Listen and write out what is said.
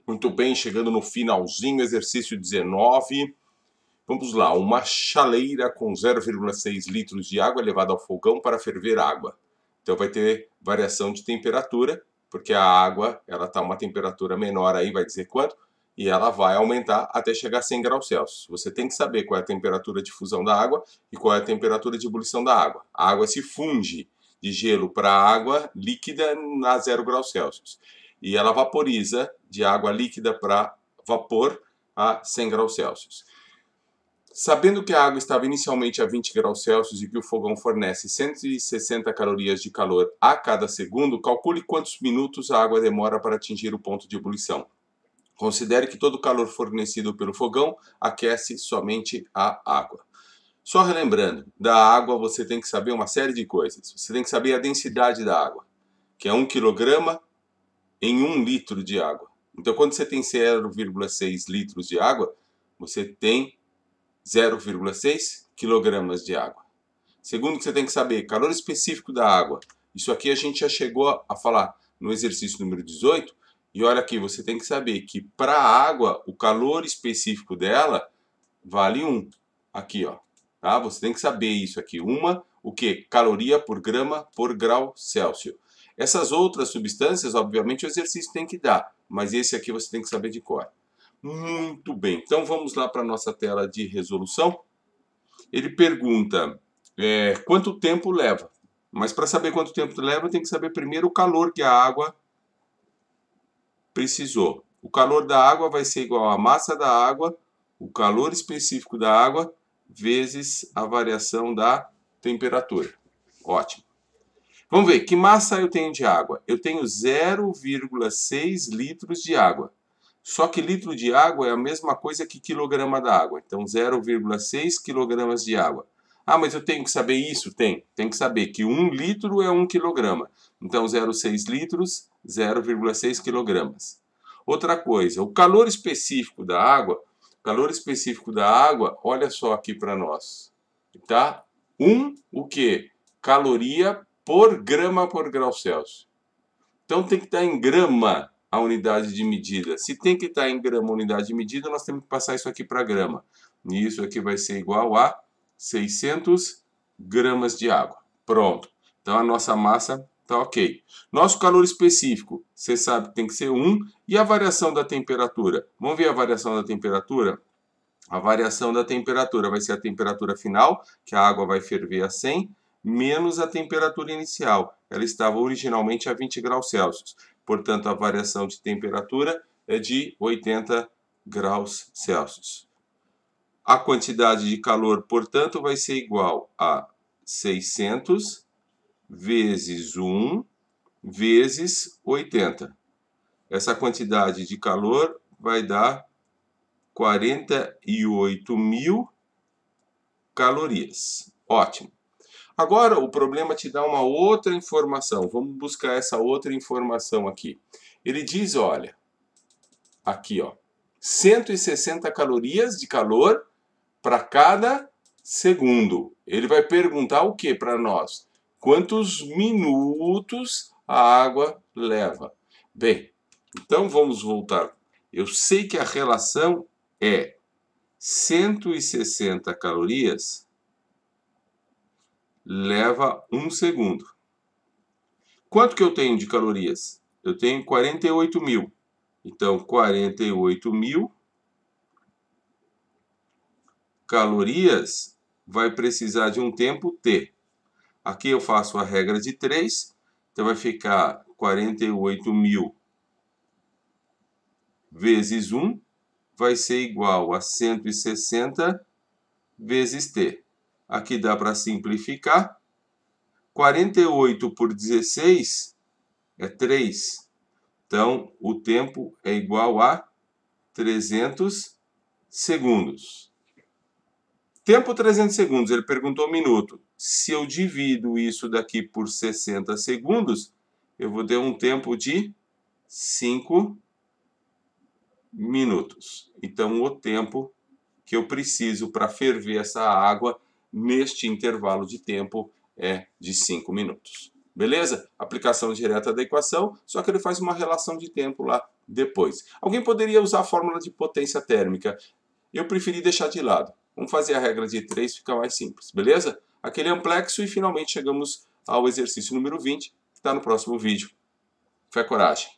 Muito bem, chegando no finalzinho, exercício 19. Vamos lá, uma chaleira com 0,6 litros de água é levada ao fogão para ferver água. Então vai ter variação de temperatura, porque a água ela está a uma temperatura menor aí, vai dizer quanto, e ela vai aumentar até chegar a 100 graus Celsius. Você tem que saber qual é a temperatura de fusão da água e qual é a temperatura de ebulição da água. A água se funde de gelo para água líquida a 0 graus Celsius. E ela vaporiza de água líquida para vapor a 100 graus Celsius. Sabendo que a água estava inicialmente a 20 graus Celsius e que o fogão fornece 160 calorias de calor a cada segundo, calcule quantos minutos a água demora para atingir o ponto de ebulição. Considere que todo o calor fornecido pelo fogão aquece somente a água. Só relembrando, da água você tem que saber uma série de coisas. Você tem que saber a densidade da água, que é 1 kg em 1 litro de água. Então, quando você tem 0,6 litros de água, você tem 0,6 kg de água. Segundo que você tem que saber, calor específico da água. Isso aqui a gente já chegou a falar no exercício número 18. E olha aqui, você tem que saber que para a água, o calor específico dela vale 1. Aqui, ó. Tá? Você tem que saber isso aqui. O quê? Caloria por grama por grau Celsius. Essas outras substâncias, obviamente, o exercício tem que dar. Mas esse aqui você tem que saber de cor. Muito bem. Então, vamos lá para a nossa tela de resolução. Ele pergunta quanto tempo leva. Mas para saber quanto tempo leva, tem que saber primeiro o calor que a água precisou. O calor da água vai ser igual à massa da água, o calor específico da água, vezes a variação da temperatura. Ótimo. Vamos ver, que massa eu tenho de água? Eu tenho 0,6 litros de água. Só que litro de água é a mesma coisa que quilograma da água. Então, 0,6 quilogramas de água. Ah, mas eu tenho que saber isso? Tem que saber que 1 litro é 1 quilograma. Então, 0,6 litros, 0,6 quilogramas. Outra coisa, o calor específico da água, olha só aqui para nós. Tá? O quê? Caloria por grama por grau Celsius. Então, tem que estar em grama a unidade de medida. Se tem que estar em grama a unidade de medida, nós temos que passar isso aqui para grama. E isso aqui vai ser igual a 600 gramas de água. Pronto. Então, a nossa massa está ok. Nosso calor específico, você sabe que tem que ser 1. E a variação da temperatura? Vamos ver a variação da temperatura? A variação da temperatura vai ser a temperatura final, que a água vai ferver a 100, menos a temperatura inicial. Ela estava originalmente a 20 graus Celsius. Portanto, a variação de temperatura é de 80 graus Celsius. A quantidade de calor, portanto, vai ser igual a 600 vezes 1 vezes 80. Essa quantidade de calor vai dar 48.000 calorias. Ótimo. Agora, o problema te dá uma outra informação. Vamos buscar essa outra informação aqui. Ele diz, olha, aqui, ó, 160 calorias de calor para cada segundo. Ele vai perguntar o que para nós? Quantos minutos a água leva? Bem, então vamos voltar. Eu sei que a relação é 160 calorias leva 1 segundo. Quanto que eu tenho de calorias? Eu tenho 48.000. Então, 48.000 calorias vai precisar de um tempo T. Aqui eu faço a regra de 3. Então, vai ficar 48.000 vezes 1 vai ser igual a 160 vezes T. Aqui dá para simplificar. 48 por 16 é 3. Então, o tempo é igual a 300 segundos. Tempo 300 segundos, ele perguntou minuto. Se eu divido isso daqui por 60 segundos, eu vou ter um tempo de 5 minutos. Então, o tempo que eu preciso para ferver essa água neste intervalo de tempo é de 5 minutos. Beleza? Aplicação direta da equação, só que ele faz uma relação de tempo lá depois. Alguém poderia usar a fórmula de potência térmica. Eu preferi deixar de lado. Vamos fazer a regra de 3, fica mais simples, beleza? Aquele amplexo e finalmente chegamos ao exercício número 20, que está no próximo vídeo. Fé, coragem!